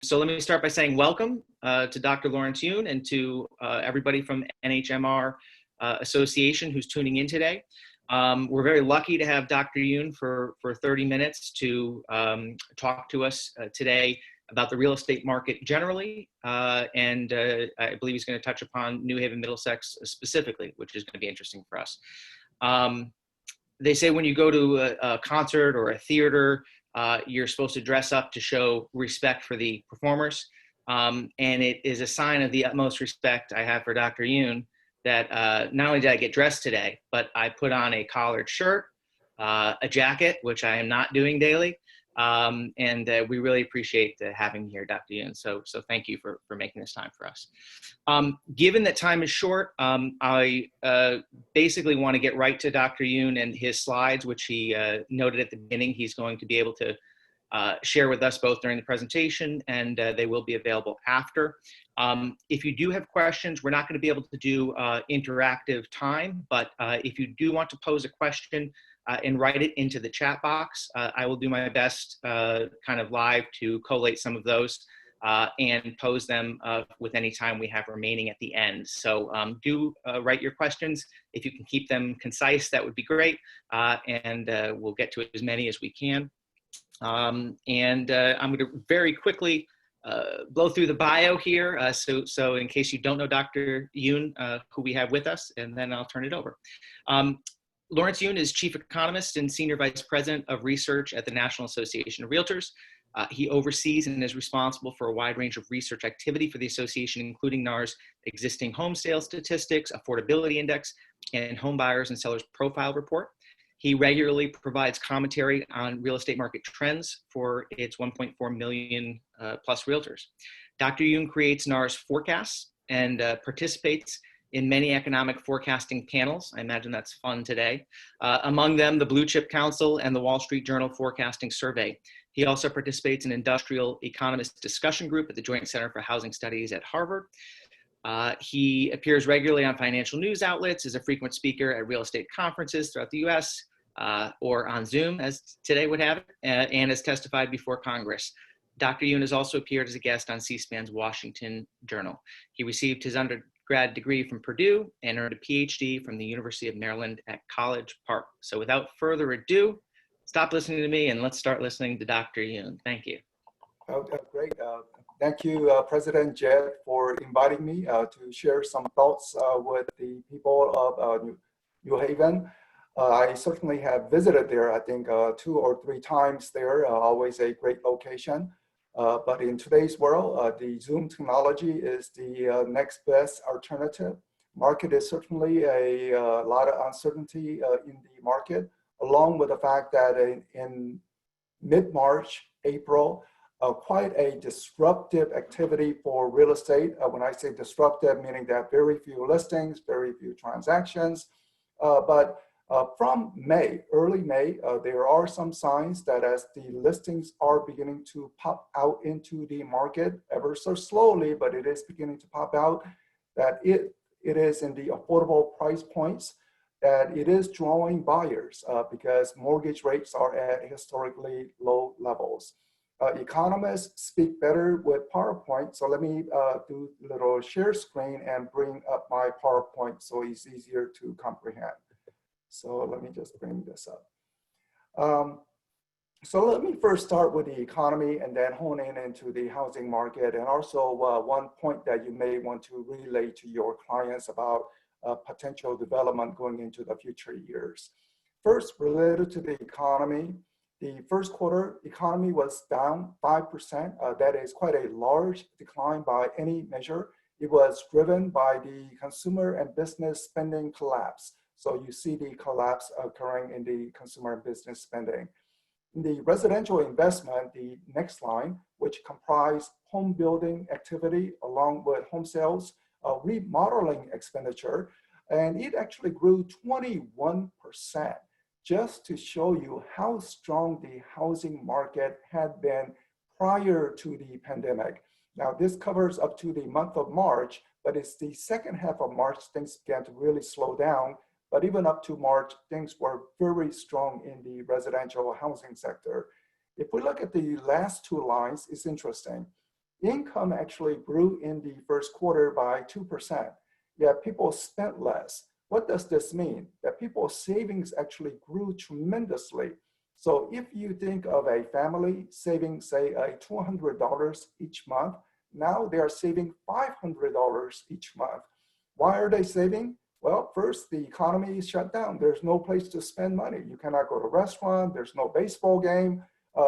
So let me start by saying welcome to Dr. Lawrence Yoon and to everybody from NHMR Association who's tuning in today. We're very lucky to have Dr. Yoon for 30 minutes to talk to us today about the real estate market generally, and I believe he's going to touch upon New Haven Middlesex specifically, which is going to be interesting for us. They say when you go to a concert or a theater, you're supposed to dress up to show respect for the performers. And it is a sign of the utmost respect I have for Dr. Yoon that not only did I get dressed today, but I put on a collared shirt, a jacket, which I am not doing daily. And we really appreciate having you here, Dr. Yoon. So thank you for making this time for us. Given that time is short, I basically want to get right to Dr. Yoon and his slides, which he noted at the beginning he's going to be able to share with us both during the presentation, and they will be available after. If you do have questions, we're not going to be able to do interactive time, but if you do want to pose a question and write it into the chat box, I will do my best kind of live to collate some of those and pose them with any time we have remaining at the end. So do write your questions. If you can keep them concise, that would be great. And we'll get to as many as we can. I'm going to very quickly blow through the bio here. So in case you don't know Dr. Yoon, who we have with us, and then I'll turn it over. Lawrence Yoon is Chief Economist and Senior Vice President of Research at the National Association of Realtors. He oversees and is responsible for a wide range of research activity for the association, including NAR's existing home sales statistics, affordability index, and home buyers and sellers profile report. He regularly provides commentary on real estate market trends for its 1.4 million plus realtors. Dr. Yoon creates NAR's forecasts and participates in many economic forecasting panels. I imagine that's fun today. Among them, the Blue Chip Council and the Wall Street Journal Forecasting Survey. He also participates in Industrial Economist Discussion Group at the Joint Center for Housing Studies at Harvard. He appears regularly on financial news outlets, is a frequent speaker at real estate conferences throughout the US, or on Zoom, as today would have it, and has testified before Congress. Dr. Yoon has also appeared as a guest on C-SPAN's Washington Journal. He received his undergrad degree from Purdue and earned a PhD from the University of Maryland at College Park. So without further ado, stop listening to me and let's start listening to Dr. Yoon. Thank you. Great. Thank you, President Jed, for inviting me to share some thoughts with the people of New Haven. I certainly have visited there, I think 2 or 3 times there, always a great location. But in today's world, the Zoom technology is the next best alternative. Market is certainly a lot of uncertainty in the market, along with the fact that in mid-March, April, quite a disruptive activity for real estate. When I say disruptive, meaning that very few listings, very few transactions. But from May, early May, there are some signs that as the listings are beginning to pop out into the market ever so slowly, but it is beginning to pop out, that it is in the affordable price points, that it is drawing buyers because mortgage rates are at historically low levels. Economists speak better with PowerPoint, so let me do a little share screen and bring up my PowerPoint so it's easier to comprehend. So let me just bring this up. So let me first start with the economy and then hone in into the housing market, and also one point that you may want to relay to your clients about potential development going into the future years. First, related to the economy, the first quarter economy was down 5%. That is quite a large decline by any measure. It was driven by the consumer and business spending collapse. So you see the collapse occurring in the consumer and business spending. In the residential investment, the next line, which comprised home building activity along with home sales, remodeling expenditure, and it actually grew 21%, just to show you how strong the housing market had been prior to the pandemic. Now this covers up to the month of March, but it's the second half of March things began to really slow down. But even up to March, things were very strong in the residential housing sector. If we look at the last 2 lines, it's interesting. income actually grew in the first quarter by 2%, yet people spent less. What does this mean? That people's savings actually grew tremendously. So if you think of a family saving, say, $200 each month, now they are saving $500 each month. Why are they saving? Well, first, the economy is shut down. There's no place to spend money. You cannot go to a restaurant. There's no baseball game.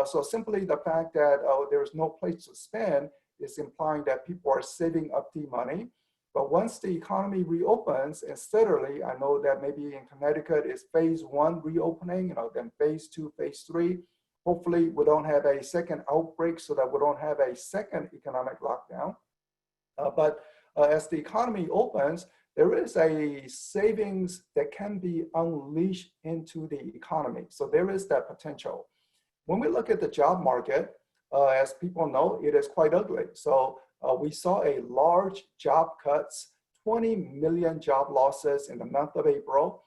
So simply the fact that there's no place to spend is implying that people are saving up the money. But once the economy reopens, and steadily, I know that maybe in Connecticut is phase 1 reopening, then phase 2, phase 3. Hopefully we don't have a second outbreak so that we don't have a second economic lockdown. But as the economy opens, there is a savings that can be unleashed into the economy. So there is that potential. When we look at the job market, as people know, it is quite ugly. So we saw a large job cuts, 20 million job losses in the month of April.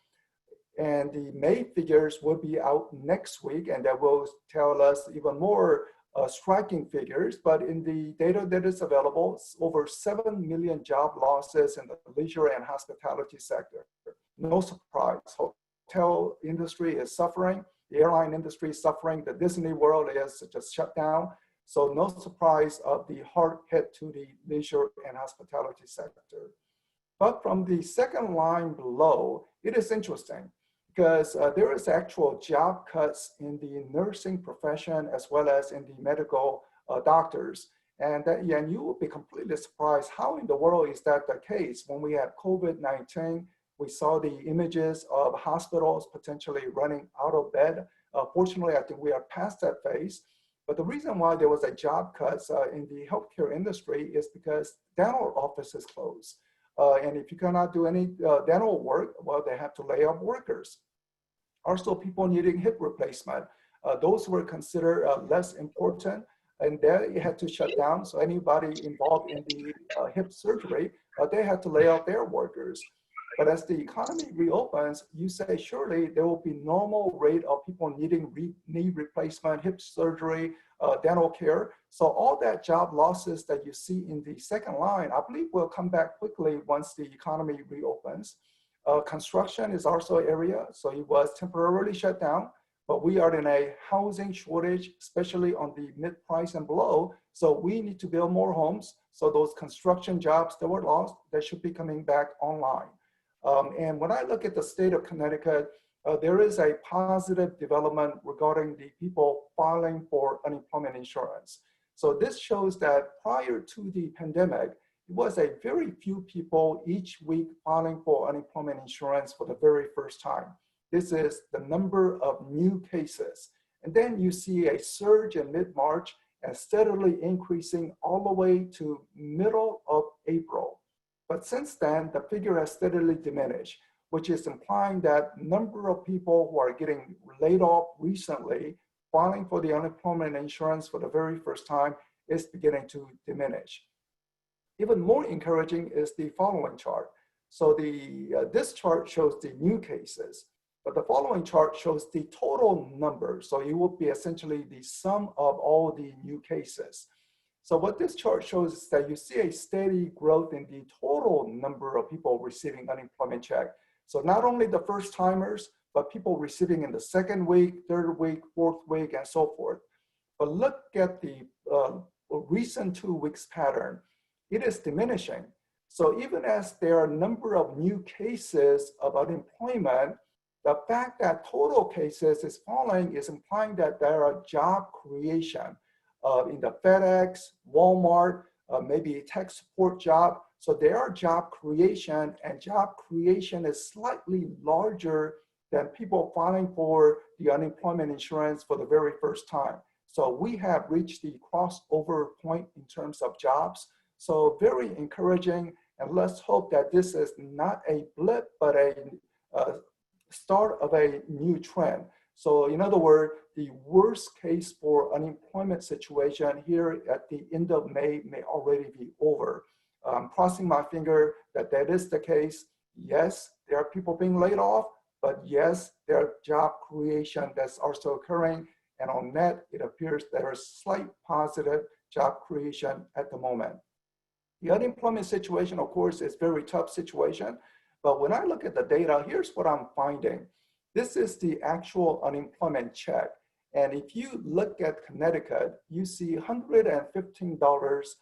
And the May figures will be out next week, and that will tell us even more striking figures. But in the data that is available, over 7 million job losses in the leisure and hospitality sector. No surprise, hotel industry is suffering, the airline industry is suffering, the Disney World is just shut down. So no surprise of the hard hit to the leisure and hospitality sector. But from the second line below, it is interesting because there is actual job cuts in the nursing profession as well as in the medical doctors. And you will be completely surprised, how in the world is that the case? When we had COVID-19, we saw the images of hospitals potentially running out of bed. Fortunately, I think we are past that phase. But the reason why there was a job cuts in the healthcare industry is because dental offices closed. And if you cannot do any dental work, well, they have to lay off workers. Also, people needing hip replacement. Those were considered less important, and they had to shut down. So anybody involved in the hip surgery, they had to lay off their workers. But as the economy reopens, you say surely there will be normal rate of people needing knee replacement, hip surgery, dental care. So all that job losses that you see in the second line, I believe will come back quickly once the economy reopens. Construction is also an area, so it was temporarily shut down, but we are in a housing shortage, especially on the mid-price and below. So we need to build more homes. So those construction jobs that were lost, they should be coming back online. And when I look at the state of Connecticut, there is a positive development regarding the people filing for unemployment insurance. So this shows that prior to the pandemic, it was a very few people each week filing for unemployment insurance for the very first time. This is the number of new cases. And then you see a surge in mid-March and steadily increasing all the way to middle of April. But since then, the figure has steadily diminished, which is implying that number of people who are getting laid off recently, filing for the unemployment insurance for the very first time, is beginning to diminish. Even more encouraging is the following chart. So this chart shows the new cases, but the following chart shows the total number. So it will be essentially the sum of all the new cases. So what this chart shows is that you see a steady growth in the total number of people receiving unemployment check. So not only the first timers, but people receiving in the second week, third week, fourth week, and so forth. But look at the recent 2 weeks pattern. It is diminishing. So even as there are a number of new cases of unemployment, the fact that total cases is falling is implying that there are job creation. In the FedEx, Walmart, maybe a tech support job. So there are job creation, and job creation is slightly larger than people filing for the unemployment insurance for the very first time. So we have reached the crossover point in terms of jobs. So very encouraging, and let's hope that this is not a blip, but a start of a new trend. So in other words, the worst case for unemployment situation here at the end of May may already be over. Crossing my finger that that is the case. Yes, there are people being laid off, but yes, there are job creation that's also occurring. And on net, it appears there is slight positive job creation at the moment. The unemployment situation, of course, is a very tough situation. But when I look at the data, here's what I'm finding. This is the actual unemployment check. And if you look at Connecticut, you see $115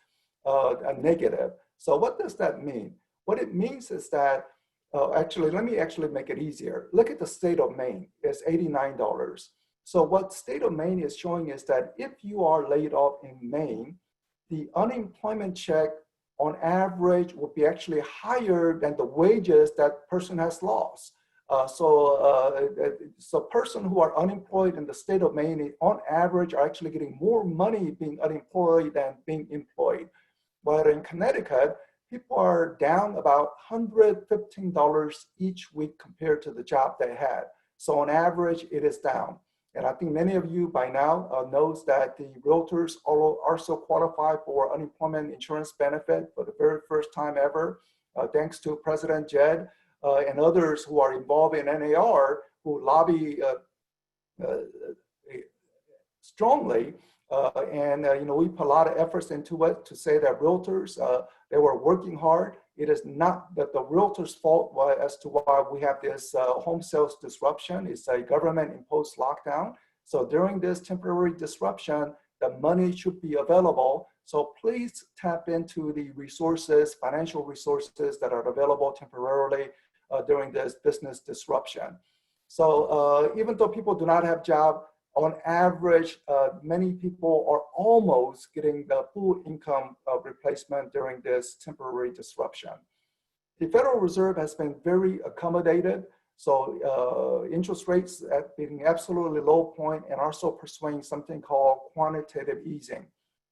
negative. So what does that mean? What it means is that, let me make it easier. Look at the state of Maine, it's $89. So what state of Maine is showing is that if you are laid off in Maine, the unemployment check on average would be actually higher than the wages that person has lost. So person who are unemployed in the state of Maine, on average, are actually getting more money being unemployed than being employed. But in Connecticut, people are down about $115 each week compared to the job they had. So on average, it is down. And I think many of you by now knows that the realtors also qualify for unemployment insurance benefit for the very first time ever, thanks to President Jed and others who are involved in NAR, who lobby strongly. We put a lot of efforts into it to say that realtors, they were working hard. It is not that the realtors' fault as to why we have this home sales disruption. It's a government-imposed lockdown. So during this temporary disruption, the money should be available. So please tap into the resources, financial resources that are available temporarily during this business disruption. So even though people do not have jobs, on average, many people are almost getting the full income replacement during this temporary disruption. The Federal Reserve has been very accommodated. So interest rates at being absolutely low point and also pursuing something called quantitative easing,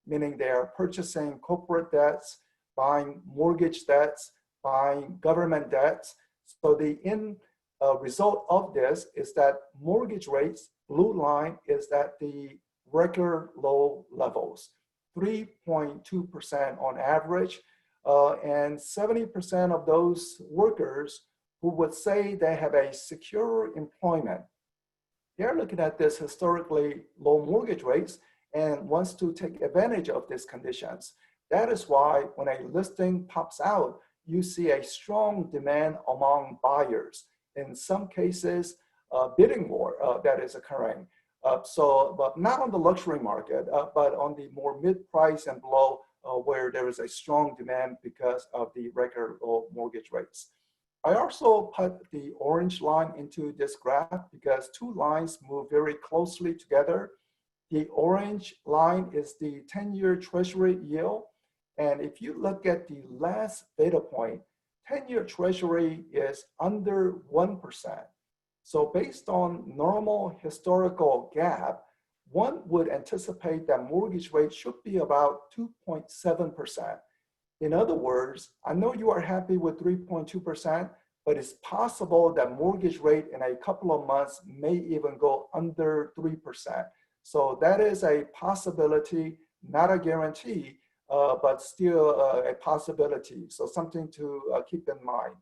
meaning they are purchasing corporate debts, buying mortgage debts, buying government debts. So the end result of this is that mortgage rates, blue line, is at the record low levels, 3.2% on average. And 70% of those workers who would say they have a secure employment, they're looking at this historically low mortgage rates and wants to take advantage of these conditions. That is why when a listing pops out, you see a strong demand among buyers. In some cases, bidding war that is occurring. But not on the luxury market, but on the more mid-price and below, where there is a strong demand because of the record low mortgage rates. I also put the orange line into this graph because two lines move very closely together. The orange line is the 10-year Treasury yield. And if you look at the last data point, 10-year Treasury is under 1%. So based on normal historical gap, one would anticipate that mortgage rate should be about 2.7%. In other words, I know you are happy with 3.2%, but it's possible that mortgage rate in a couple of months may even go under 3%. So that is a possibility, not a guarantee, but still a possibility. So something to keep in mind.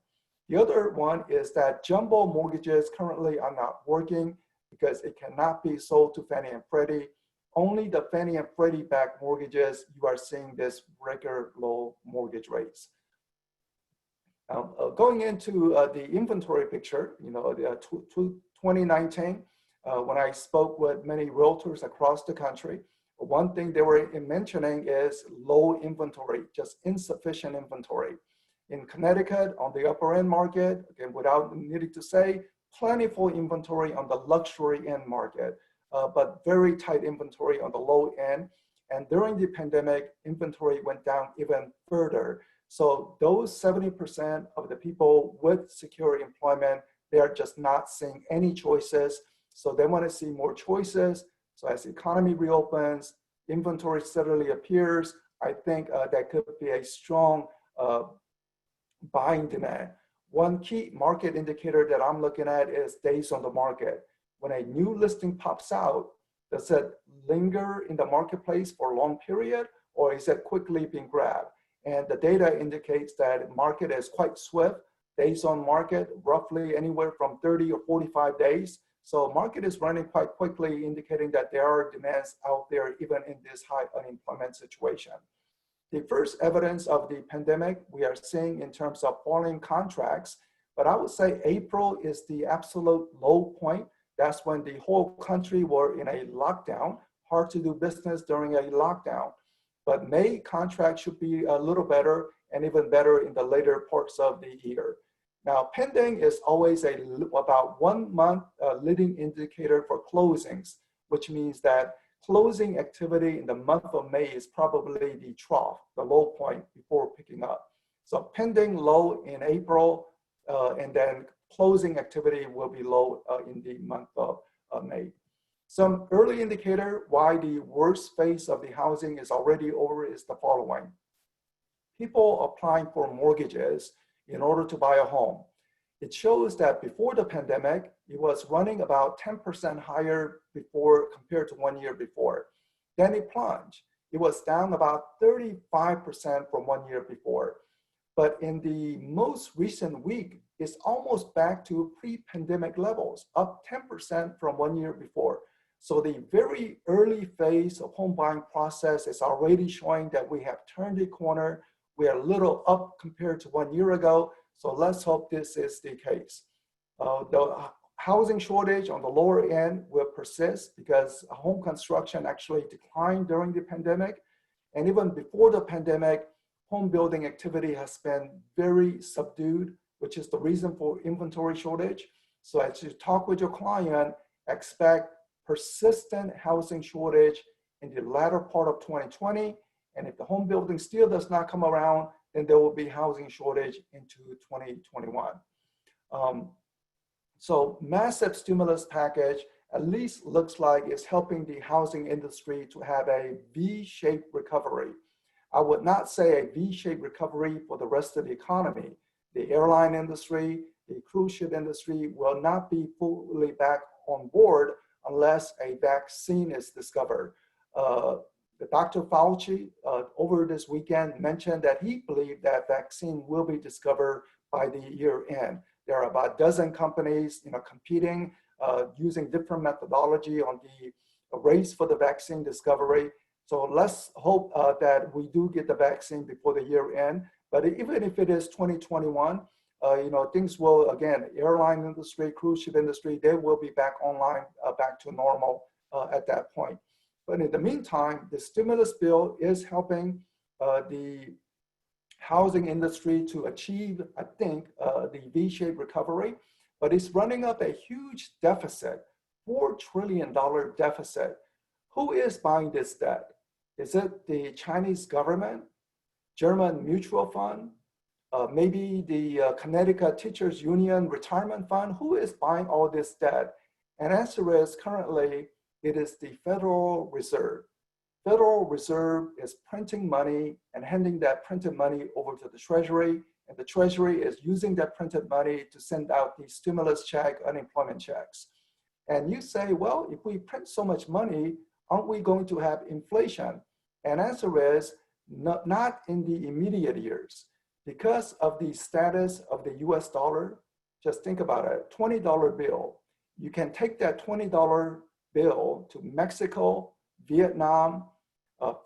The other one is that jumbo mortgages currently are not working because it cannot be sold to Fannie and Freddie. Only the Fannie and Freddie backed mortgages, you are seeing this record low mortgage rates. Going into the inventory picture, 2019, when I spoke with many realtors across the country, one thing they were mentioning is low inventory, just insufficient inventory. In Connecticut, on the upper end market, again, without needing to say, plentiful inventory on the luxury end market, but very tight inventory on the low end. And during the pandemic, inventory went down even further. So those 70% of the people with secure employment, they are just not seeing any choices. So they want to see more choices. So as the economy reopens, inventory steadily appears, I think that could be a strong buying demand. One key market indicator that I'm looking at is days on the market. When a new listing pops out, does it linger in the marketplace for a long period, or is it quickly being grabbed? And the data indicates that the market is quite swift. Days on market, roughly anywhere from 30 or 45 days. So market is running quite quickly, indicating that there are demands out there even in this high unemployment situation. The first evidence of the pandemic we are seeing in terms of falling contracts, but I would say April is the absolute low point. That's when the whole country were in a lockdown, hard to do business during a lockdown. But May contract should be a little better and even better in the later parts of the year. Now, pending is always about 1 month leading indicator for closings, which means that closing activity in the month of May is probably the trough, the low point before picking up. So pending low in April, and then closing activity will be low in the month of May. Some early indicator why the worst phase of the housing is already over is the following. People applying for mortgages in order to buy a home. It shows that before the pandemic, it was running about 10% higher before compared to 1 year before. Then it plunged. It was down about 35% from 1 year before. But in the most recent week, it's almost back to pre-pandemic levels, up 10% from 1 year before. So the very early phase of home buying process is already showing that we have turned the corner. We are a little up compared to 1 year ago. So let's hope this is the case. The housing shortage on the lower end will persist because home construction actually declined during the pandemic. And even before the pandemic, home building activity has been very subdued, which is the reason for inventory shortage. So as you talk with your client, expect persistent housing shortage in the latter part of 2020. And if the home building still does not come around, then there will be housing shortage into 2021. So massive stimulus package at least looks like it's helping the housing industry to have a V-shaped recovery. I would not say a V-shaped recovery for the rest of the economy. The airline industry, the cruise ship industry will not be fully back on board unless a vaccine is discovered. Dr. Fauci over this weekend mentioned that he believed that vaccine will be discovered by the year end. There are about a dozen companies competing using different methodology on the race for the vaccine discovery. So let's hope that we do get the vaccine before the year end. But even if it is 2021, things will, again, airline industry, cruise ship industry, they will be back online, back to normal at that point. But in the meantime, the stimulus bill is helping the housing industry to achieve, I think, the V-shaped recovery, but it's running up a huge deficit, $4 trillion deficit. Who is buying this debt? Is it the Chinese government, German mutual fund, maybe the Connecticut Teachers Union retirement fund? Who is buying all this debt? And answer is currently, it is the Federal Reserve. Federal Reserve is printing money and handing that printed money over to the Treasury, and the Treasury is using that printed money to send out the stimulus check, unemployment checks. And you say, well, if we print so much money, aren't we going to have inflation? And answer is not in the immediate years. Because of the status of the US dollar, just think about it, $20 bill. You can take that $20 bill to Mexico, Vietnam,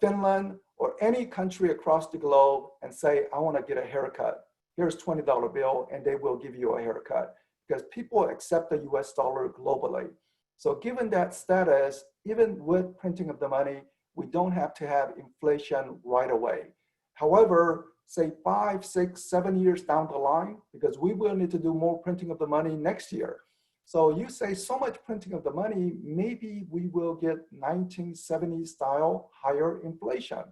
Finland, or any country across the globe and say, I want to get a haircut. Here's $20 bill, and they will give you a haircut because people accept the US dollar globally. So given that status, even with printing of the money, we don't have to have inflation right away. However, say 5, 6, 7 years down the line, because we will need to do more printing of the money next year. So you say so much printing of the money, maybe we will get 1970s style higher inflation.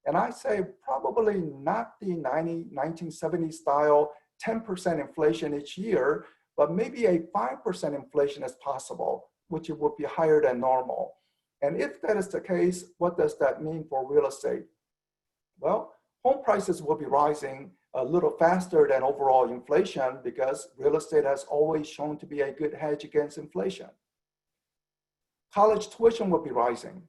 And I say probably not the 1970s style 10% inflation each year, but maybe a 5% inflation is possible, which it would be higher than normal. And if that is the case, what does that mean for real estate? Well, home prices will be rising a little faster than overall inflation because real estate has always shown to be a good hedge against inflation. College tuition will be rising.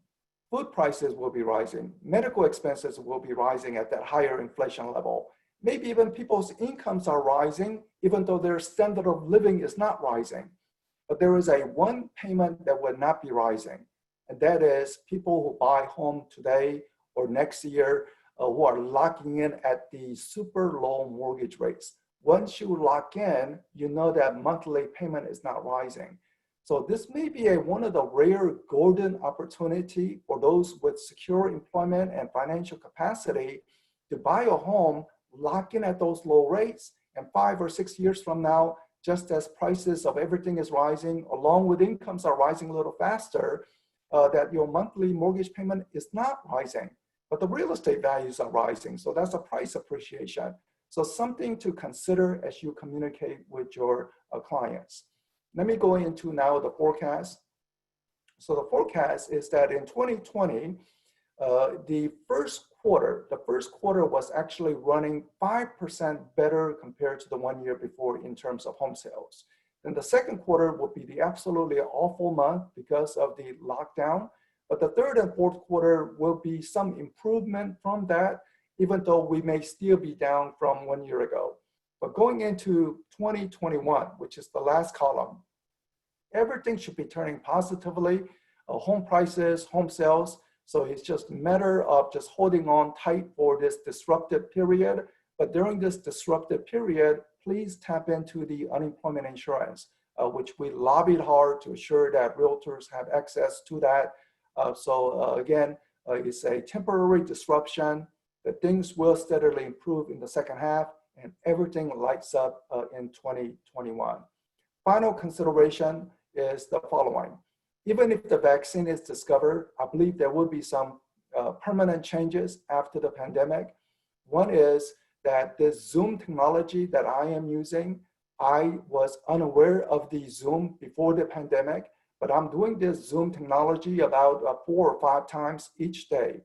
Food prices will be rising. Medical expenses will be rising at that higher inflation level. Maybe even people's incomes are rising, even though their standard of living is not rising. but there is a one payment that will not be rising. And that is people who buy home today or next year who are locking in at the super low mortgage rates. Once you lock in, you know that monthly payment is not rising. So this may be one of the rare golden opportunity for those with secure employment and financial capacity to buy a home, lock in at those low rates, and 5 or 6 years from now, just as prices of everything is rising, along with incomes are rising a little faster, that your monthly mortgage payment is not rising, but the real estate values are rising. So that's a price appreciation. So something to consider as you communicate with your clients. Let me go into now the forecast. So the forecast is that in 2020, the first quarter was actually running 5% better compared to the 1 year before in terms of home sales. Then the second quarter will be the absolutely awful month because of the lockdown. But the third and fourth quarter will be some improvement from that, even though we may still be down from 1 year ago. But going into 2021, which is the last column, everything should be turning positively. Home prices, home sales. So it's just a matter of just holding on tight for this disruptive period. But during this disruptive period, please tap into the unemployment insurance, which we lobbied hard to ensure that realtors have access to that. Again, it's a temporary disruption, that things will steadily improve in the second half, and everything lights up in 2021. Final consideration is the following. Even if the vaccine is discovered, I believe there will be some permanent changes after the pandemic. One is that this Zoom technology that I am using, I was unaware of the Zoom before the pandemic, but I'm doing this Zoom technology about 4 or 5 times each day.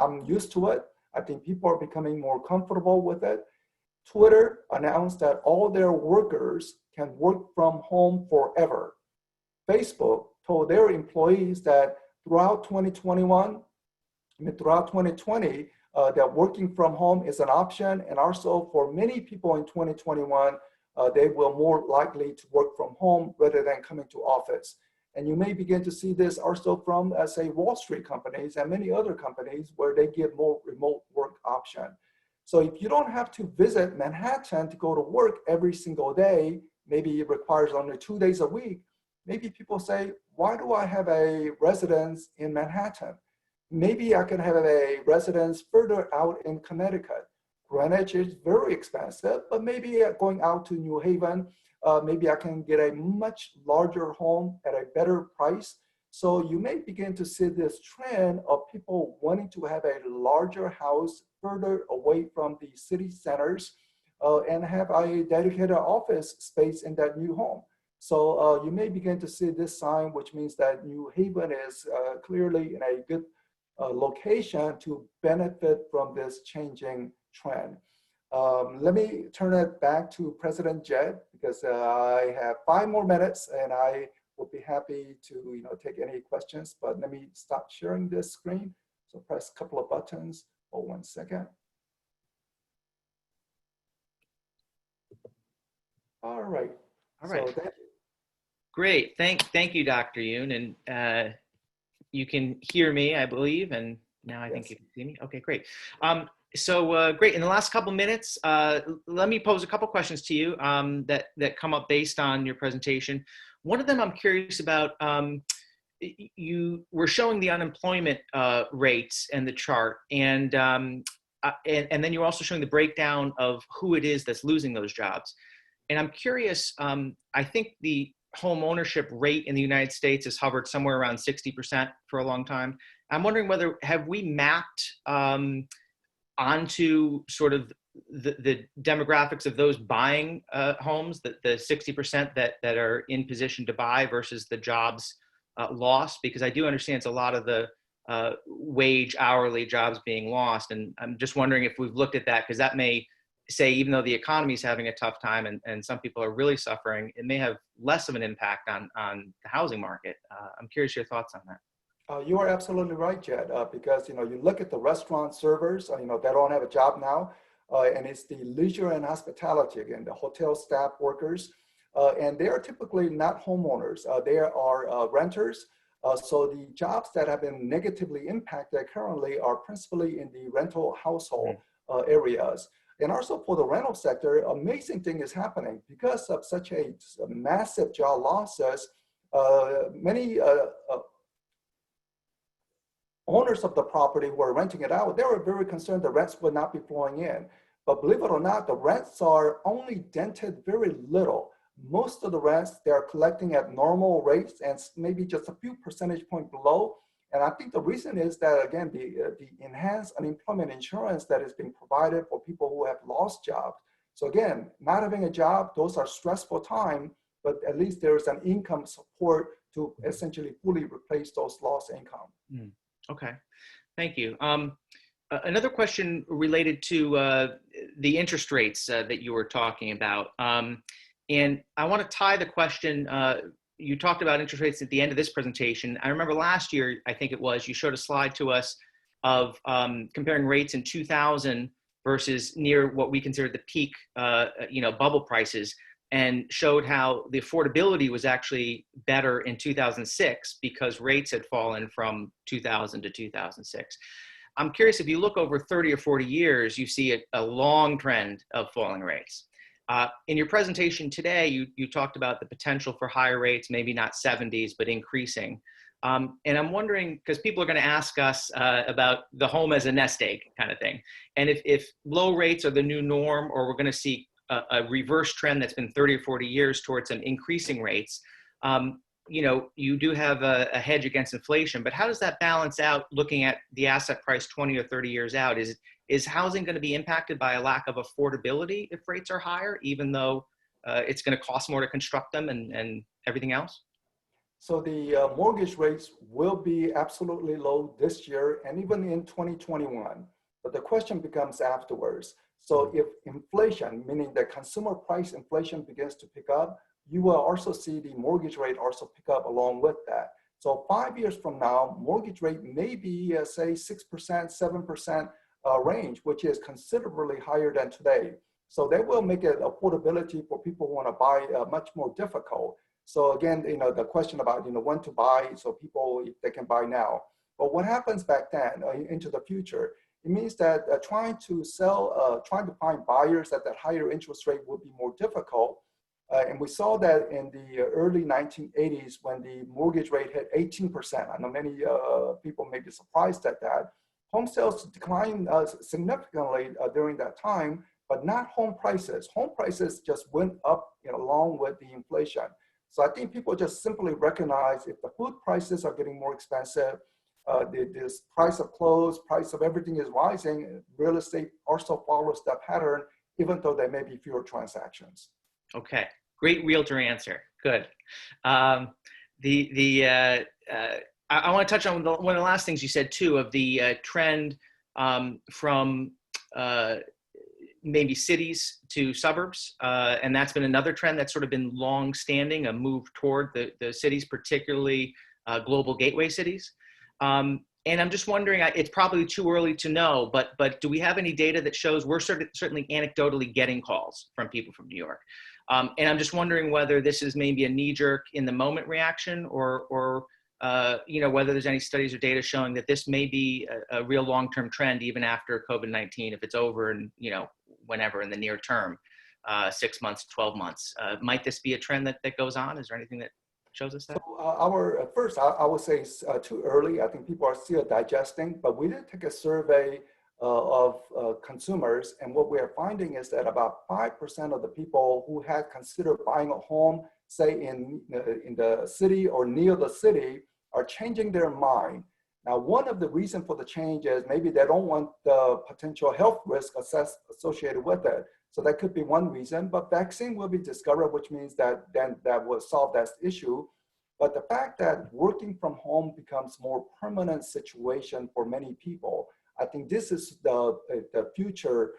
I'm used to it. I think people are becoming more comfortable with it. Twitter announced that all their workers can work from home forever. Facebook told their employees that throughout 2020, that working from home is an option, and also for many people in 2021, they will more likely to work from home rather than coming to office. And you may begin to see this also from, say, Wall Street companies and many other companies where they give more remote work option. So if you don't have to visit Manhattan to go to work every single day, maybe it requires only 2 days a week, maybe people say, why do I have a residence in Manhattan? Maybe I can have a residence further out in Connecticut. Greenwich is very expensive, but maybe going out to New Haven, maybe I can get a much larger home at a better price. So you may begin to see this trend of people wanting to have a larger house further away from the city centers and have a dedicated office space in that new home. So you may begin to see this sign, which means that New Haven is clearly in a good location to benefit from this changing trend. Let me turn it back to President Jed, because I have 5 more minutes and I will be happy to take any questions, but let me stop sharing this screen. So press a couple of buttons. Hold 1 second. All right. All right. So thank you. Great. Thank you, Dr. Yoon. And you can hear me, I believe, and now I think you can see me. Okay, great. Great. In the last couple minutes, let me pose a couple questions to you that come up based on your presentation. One of them I'm curious about. You were showing the unemployment rates and the chart, and then you're also showing the breakdown of who it is that's losing those jobs. And I'm curious. I think the home ownership rate in the United States has hovered somewhere around 60% for a long time. I'm wondering whether have we mapped onto sort of the demographics of those buying homes, the 60% that are in position to buy versus the jobs lost, because I do understand it's a lot of the wage hourly jobs being lost. And I'm just wondering if we've looked at that, because that may say, even though the economy is having a tough time and some people are really suffering, it may have less of an impact on the housing market. I'm curious your thoughts on that. You are absolutely right, Jed, because you look at the restaurant servers, they don't have a job now, and it's the leisure and hospitality, again, the hotel staff workers. and they are typically not homeowners. They are renters. So the jobs that have been negatively impacted currently are principally in the rental household areas. And also for the rental sector, amazing thing is happening because of such a massive job losses. Many owners of the property who are renting it out, they were very concerned the rents would not be flowing in. But believe it or not, the rents are only dented very little. Most of the rents, they're collecting at normal rates and maybe just a few percentage points below. And I think the reason is that, again, the enhanced unemployment insurance that is being provided for people who have lost jobs. So again, not having a job, those are stressful time, but at least there is an income support to essentially fully replace those lost income. Okay, thank you. Another question related to the interest rates that you were talking about. And I want to tie the question, you talked about interest rates at the end of this presentation. I remember last year, I think it was, you showed a slide to us of comparing rates in 2000 versus near what we consider the peak, bubble prices, and showed how the affordability was actually better in 2006 because rates had fallen from 2000 to 2006. I'm curious, if you look over 30 or 40 years, you see a long trend of falling rates. In your presentation today, you talked about the potential for higher rates, maybe not 70s, but increasing. And I'm wondering, because people are going to ask us about the home as a nest egg kind of thing. And if low rates are the new norm, or we're going to see a reverse trend that's been 30 or 40 years towards some increasing rates, you do have a hedge against inflation, but how does that balance out looking at the asset price 20 or 30 years out? Is housing going to be impacted by a lack of affordability if rates are higher, even though it's going to cost more to construct them and everything else? So the mortgage rates will be absolutely low this year and even in 2021. But the question becomes afterwards. So if inflation, meaning the consumer price inflation, begins to pick up, you will also see the mortgage rate also pick up along with that. So 5 years from now, mortgage rate may be, say, 6%, 7% range, which is considerably higher than today. So that will make it affordability for people who want to buy much more difficult. So again, the question about, when to buy, so people, if they can buy now. But what happens back then into the future, it means that trying to find buyers at that higher interest rate would be more difficult. And we saw that in the early 1980s when the mortgage rate hit 18%. I know many people may be surprised at that. Home sales declined significantly during that time, but not home prices. Home prices just went up along with the inflation. So I think people just simply recognize if the food prices are getting more expensive, this price of clothes, price of everything is rising, real estate also follows that pattern, even though there may be fewer transactions. Okay, great realtor answer. Good. I want to touch on one of the last things you said too, of the trend from maybe cities to suburbs, and that's been another trend that's sort of been long-standing, a move toward the cities, particularly global gateway cities. And I'm just wondering, it's probably too early to know, but do we have any data that shows we're certainly anecdotally getting calls from people from New York? And I'm just wondering whether this is maybe a knee-jerk in the moment reaction, or whether there's any studies or data showing that this may be a real long-term trend even after COVID-19, if it's over and, whenever in the near term, 6 months, 12 months. Might this be a trend that goes on? Is there anything that shows us that? So first, I would say it's too early. I think people are still digesting, but we did take a survey of consumers, and what we are finding is that about 5% of the people who had considered buying a home, say in the city or near the city, are changing their mind. Now, one of the reasons for the change is maybe they don't want the potential health risk associated with it. So that could be one reason, but vaccine will be discovered, which means that then that will solve that issue. But the fact that working from home becomes more permanent situation for many people, I think this is the future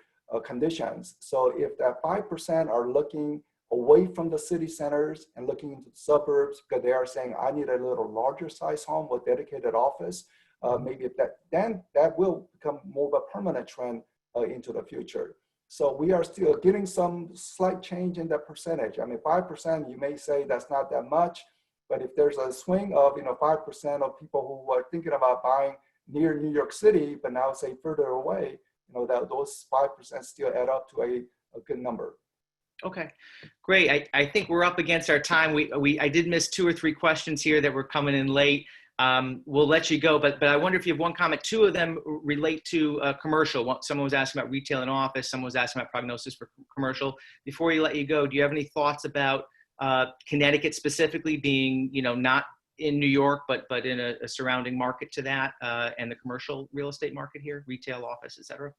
conditions. So if that 5% are looking away from the city centers and looking into the suburbs because they are saying, I need a little larger size home with dedicated office, maybe that will become more of a permanent trend into the future. So we are still getting some slight change in that percentage. I mean, 5%, you may say that's not that much, but if there's a swing of 5% of people who are thinking about buying near New York City, but now say further away, that those 5% still add up to a good number. Okay, great. I think we're up against our time. I did miss 2 or 3 questions here that were coming in late. We'll let you go, but I wonder if you have one comment. 2 of them relate to commercial. Someone was asking about retail and office. Someone was asking about prognosis for commercial. Before you let you go, do you have any thoughts about Connecticut specifically being, not in New York, but in a surrounding market to that, and the commercial real estate market here, retail, office, et cetera?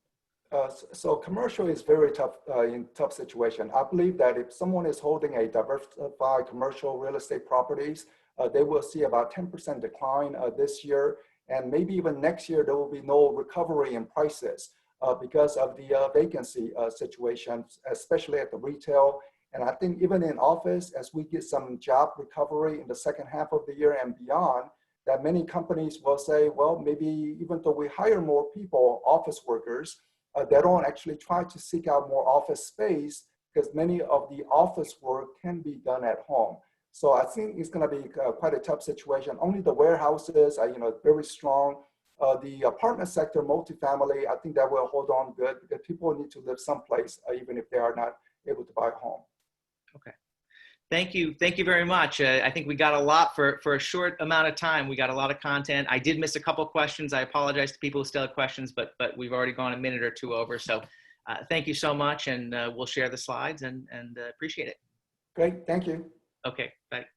So commercial is very tough in tough situation. I believe that if someone is holding a diversified commercial real estate properties, they will see about 10% decline this year, and maybe even next year there will be no recovery in prices because of the vacancy situation, especially at the retail. And I think even in office, as we get some job recovery in the second half of the year and beyond, that many companies will say, well, maybe even though we hire more people, office workers, they don't actually try to seek out more office space because many of the office work can be done at home. So I think it's going to be quite a tough situation. Only the warehouses are, very strong. The apartment sector, multifamily, I think that will hold on good because people need to live someplace, even if they are not able to buy a home. Okay. Thank you. Thank you very much. I think we got a lot for a short amount of time. We got a lot of content. I did miss a couple questions. I apologize to people who still have questions, but we've already gone a minute or 2 over. So thank you so much. And we'll share the slides and appreciate it. Great. Thank you. Okay. Bye.